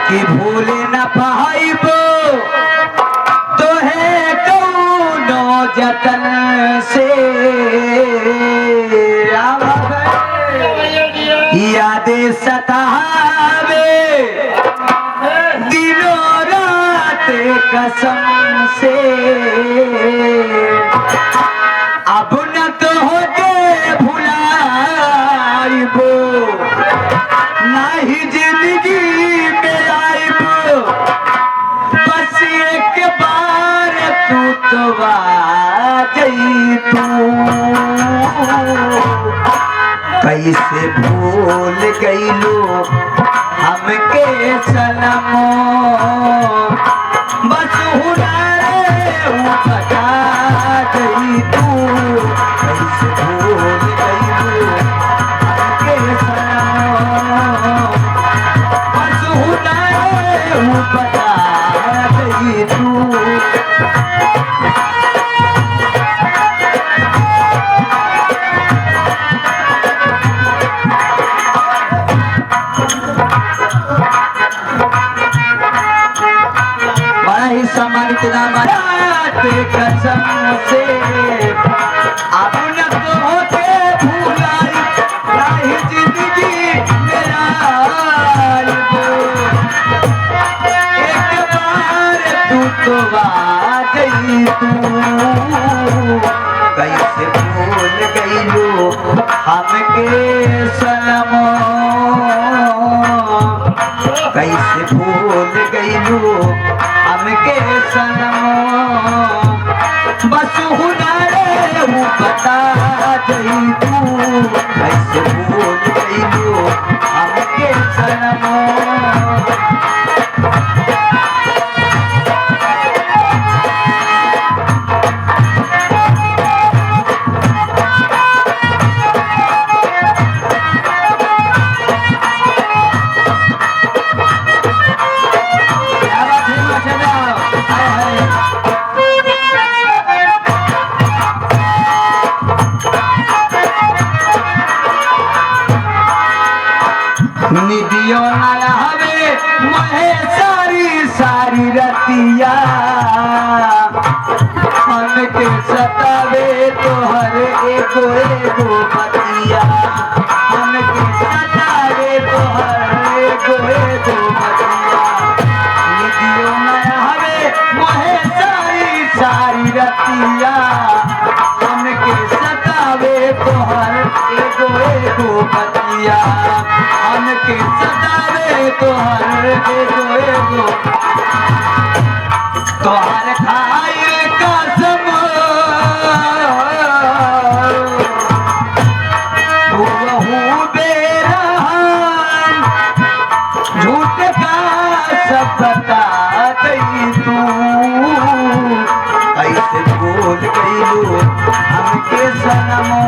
कि भूल न पाइबो तो है कौनो जतन से यादें सतावे दिनों रात कसम से अब न तो होके भुलाइबो नहीं जिंदगी में आइबो बस एक बार तू तो आ गई तू कैसे भूल गईलो हमके सनमो बस बता गई तू कैसे भूल गईलो हमके सनमो बस बता गई तू सम्मानित नामात कसम से अब न तो होके भूलाई नहीं जिंदगी मेरा एक बार तू तो आ गई तू कैसे भूल गई लो हमके सनमो कैसे भूल गई लो हमके सनमो बस हुनारे बता गई तू कैसे भूल गई तू हमके सनमो निदियों नया हवे महे सारी सारी रतिया हमके सतावे तो हर एगो एगो बतिया हमके सतावे तो हर एगो एगो बतिया निदियों नया हवे महे सारी सारी रतिया हमके सतावे तो हर एगो एगो बतिया हमके सतावे तो हर एगो तोहर खाए कसम बहु बेरहम झूठ का सब बता गई तू कैसे भूल गई लो हमके सनमो